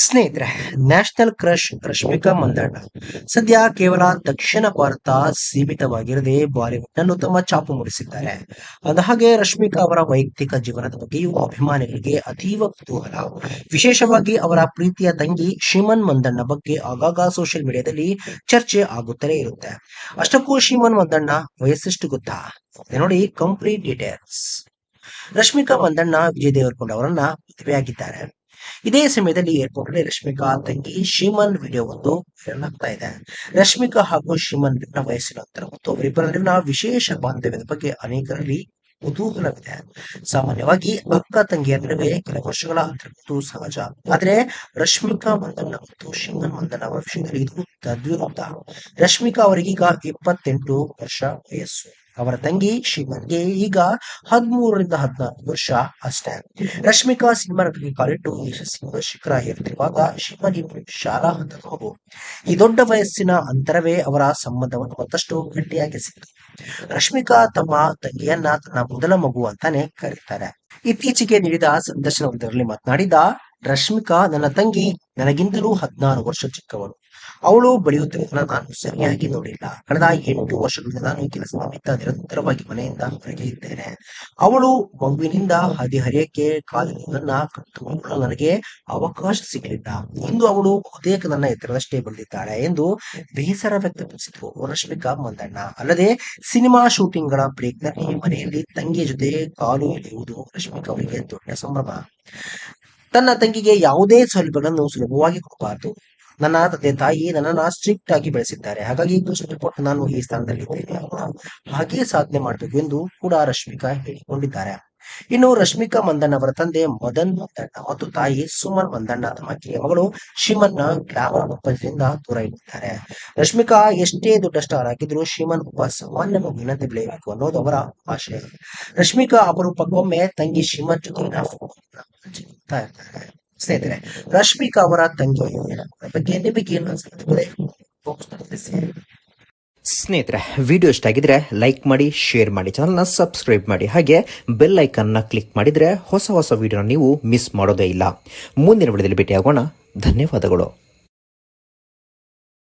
ಸ್ನೇಹಿತರೆ, national crush Rashmika Mandanna ಸದ್ಯ ಕೇವಲ ದಕ್ಷಿಣ ಭಾರತ ಸೀಮಿತವಾಗಿರದೆ ಬಾಲಿವುಡ್ ನನ್ನು ತಮ್ಮ ಛಾಪು ಮೂಡಿಸಿದ್ದಾರೆ. ಅಂದಹಾಗೆ ರಶ್ಮಿಕಾ ಅವರ ವೈಯಕ್ತಿಕ ಜೀವನದ ಬಗ್ಗೆಯೂ ಅಭಿಮಾನಿಗಳಿಗೆ ಅತೀವ ಕುತೂಹಲ. ವಿಶೇಷವಾಗಿ ಅವರ ಪ್ರೀತಿಯ ತಂಗಿ ಶಿಮನ್ ಮಂದಣ್ಣ ಬಗ್ಗೆ ಆಗಾಗ ಸೋಷಿಯಲ್ ಮೀಡಿಯಾದಲ್ಲಿ ಚರ್ಚೆ ಆಗುತ್ತಲೇ ಇರುತ್ತೆ. ಅಷ್ಟಕ್ಕೂ ಶಿಮನ್ ಮಂದಣ್ಣ ವಯಸ್ಸೆಷ್ಟು ಗೊತ್ತಾ? ನೋಡಿ ಕಂಪ್ಲೀಟ್ ಡೀಟೇಲ್ಸ್. ರಶ್ಮಿಕಾ ಮಂದಣ್ಣ ವಿಜಯ್ ದೇವರಕೊಂಡ ಅವರನ್ನ ಮದುವೆಯಾಗಿದ್ದಾರೆ. ಇದೇ ಸಮಯದಲ್ಲಿ ಏರ್ಪೋರ್ಟ್ ನಲ್ಲಿ ರಶ್ಮಿಕಾ ತಂಗಿ ಶಿಮನ್ ವಿಡಿಯೋ ಒಂದು ವೈರಲ್ ಆಗ್ತಾ ಇದೆ. ರಶ್ಮಿಕಾ ಹಾಗೂ ಶಿಮನ್ ವಯಸ್ಸಿನ ಅಂತರ ಮತ್ತು ಅವರಿಬ್ಬರ ನಡುವಿನ ವಿಶೇಷ ಬಾಂಧವ್ಯದ ಬಗ್ಗೆ ಅನೇಕರಲ್ಲಿ ಕುತೂಹಲವಿದೆ. ಸಾಮಾನ್ಯವಾಗಿ ಅಕ್ಕ ತಂಗಿಯರ ನಡುವೆ ಕೆಲ ವರ್ಷಗಳ ಅಂತರ ಸಹಜ. ಆದ್ರೆ ರಶ್ಮಿಕಾ ಮಂದಣ್ಣ ಮತ್ತು ಶಿಮನ್ ಮಂದಣ್ಣ ಅವರ ವಿಷಯದಲ್ಲಿ ಇದು ತದ್ವಿರುದ್ಧ. ರಶ್ಮಿಕಾ ಅವರಿಗೀಗ 28 ವರ್ಷ ವಯಸ್ಸು. ಅವರ ತಂಗಿ ಶಿಮನ್ಗೆ ಈಗ 13ರಿಂದ 14 ವರ್ಷ ಅಷ್ಟೇ. ರಶ್ಮಿಕಾ ಸಿನಿಮಾ ನಟರಿಗೆ ಕಾಲಿಟ್ಟು ಯಶಸ್ಸಿನ ಶಿಖರ ಏರುತ್ತಿರುವಾಗ ಶಿಮನ್ ಇನ್ನು ಶಾಲಾ ಹಂತದ ಮಗು. ಈ ದೊಡ್ಡ ವಯಸ್ಸಿನ ಅಂತರವೇ ಅವರ ಸಂಬಂಧವನ್ನು ಮತ್ತಷ್ಟು ಗಟ್ಟಿಯಾಗಿಸಿತು. ರಶ್ಮಿಕಾ ತಮ್ಮ ತಂಗಿಯನ್ನ ತನ್ನ ಮೊದಲ ಮಗು ಅಂತಾನೆ ಕರೀತಾರೆ. ಇತ್ತೀಚೆಗೆ ನೀಡಿದ ಸಂದರ್ಶನವೊಂದರಲ್ಲಿ ಮಾತನಾಡಿದ ರಶ್ಮಿಕಾ, ನನ್ನ ತಂಗಿ ನನಗಿಂತಲೂ 16 ವರ್ಷ ಚಿಕ್ಕವಳು. ಅವಳು ಬೆಳೆಯುತ್ತಿರುವುದನ್ನು ನಾನು ಸರಿಯಾಗಿ ನೋಡಿಲ್ಲ. ಕಳೆದ 8 ವರ್ಷಗಳಿಂದ ನಾನು ಕೆಲಸ ನಿಮಿತ್ತ ನಿರಂತರವಾಗಿ ಮನೆಯಿಂದ ಹೊರಗೆ ಇದ್ದೇನೆ. ಅವಳು ಮಗುವಿನಿಂದ ಹದಿಹರೆಯಕ್ಕೆ ಕಾಲಿರುವುದನ್ನ ಕಟ್ಟುಕೊಳ್ಳಲು ನನಗೆ ಅವಕಾಶ ಸಿಗಲಿಲ್ಲ. ಇಂದು ಅವಳು ಬಹುತೇಕ ನನ್ನ ಎತ್ತರದಷ್ಟೇ ಬೆಳೆದಿದ್ದಾಳೆ ಎಂದು ಬೇಸರ ವ್ಯಕ್ತಪಡಿಸಿದರು ರಶ್ಮಿಕಾ ಮಂದಣ್ಣ. ಅಲ್ಲದೆ ಸಿನಿಮಾ ಶೂಟಿಂಗ್ ಗಳ ಬ್ರೇಕ್ ನಲ್ಲಿ ಮನೆಯಲ್ಲಿ ತಂಗಿಯ ಜೊತೆ ಕಾಲು ಎಳೆಯುವುದು ರಶ್ಮಿಕಾ ಅವರಿಗೆ ದೊಡ್ಡ ಸಂಭ್ರಮ. ತನ್ನ ತಂಗಿಗೆ ಯಾವುದೇ ಸೌಲಭ್ಯಗಳನ್ನು ಸುಲಭವಾಗಿ ಕೊಡಬಾರದು. ನನ್ನ ತಂದೆ ತಾಯಿ ನನ್ನನ್ನ ಸ್ಟ್ರಿಕ್ಟ್ ಆಗಿ ಬೆಳೆಸಿದ್ದಾರೆ. ಹಾಗಾಗಿ ಕಷ್ಟಪಟ್ಟು ನಾನು ಈ ಸ್ಥಾನದಲ್ಲಿದ್ದೇನೆ. ಹಾಗೆ ಸಾಧನೆ ಮಾಡಬೇಕು ಎಂದು ಕೂಡ ರಶ್ಮಿಕಾ ಹೇಳಿಕೊಂಡಿದ್ದಾರೆ. ಇನ್ನು ರಶ್ಮಿಕಾ ಮಂದಣ್ಣ ಅವರ ತಂದೆ ಮದನ್ ಮಂದಣ್ಣ ಮತ್ತು ತಾಯಿ ಸುಮನ್ ಮಂದಣ್ಣ ತಮ್ಮ ಕಿರಿಯ ಮಗಳು ಶಿಮನ್ ಗ್ಲಾಮರ್ ಪ್ರಪಂಚದಿಂದ ದೂರ ಇಟ್ಟಿದ್ದಾರೆ. ರಶ್ಮಿಕಾ ಎಷ್ಟೇ ದೊಡ್ಡ ಸ್ಟಾರ್ ಆಗಿದ್ರು ಶಿಮನ್ ಒಬ್ಬ ಸಾಮಾನ್ಯ ಮಗುವಿನಂತೆ ಬೆಳೆಯಬೇಕು ಅನ್ನೋದು ಅವರ ಆಶಯ. ರಶ್ಮಿಕಾ ಅಪರೂಪಕ್ಕೊಮ್ಮೆ ತಂಗಿ ಶಿಮನ್ ಜೊತೆಗಿನ ಹಂಚಿಕೊಳ್ತಾ ಇರ್ತಾರೆ. ಸ್ನೇಹಿತರೆ, ರಶ್ಮಿಕಾ ಅವರ ತಂಗಿ ಬಗ್ಗೆ ನಿಮಗೆ ಏನು ಅನಿಸುತ್ತದೆ? ಸ್ನೇಹಿತರೆ, ವಿಡಿಯೋ ಇಷ್ಟ ಆಗಿದ್ರೆ ಲೈಕ್ ಮಾಡಿ, ಶೇರ್ ಮಾಡಿ, ಚಾನಲ್ನ ಸಬ್ಸ್ಕ್ರೈಬ್ ಮಾಡಿ. ಹಾಗೆ ಬೆಲ್ ಐಕನ್ನ ಕ್ಲಿಕ್ ಮಾಡಿದ್ರೆ ಹೊಸ ವಿಡಿಯೋನ ನೀವು ಮಿಸ್ ಮಾಡೋದೇ ಇಲ್ಲ. ಮುಂದಿನ ವಿಡಿಯೋದಲ್ಲಿ ಭೇಟಿಯಾಗೋಣ. ಧನ್ಯವಾದಗಳು.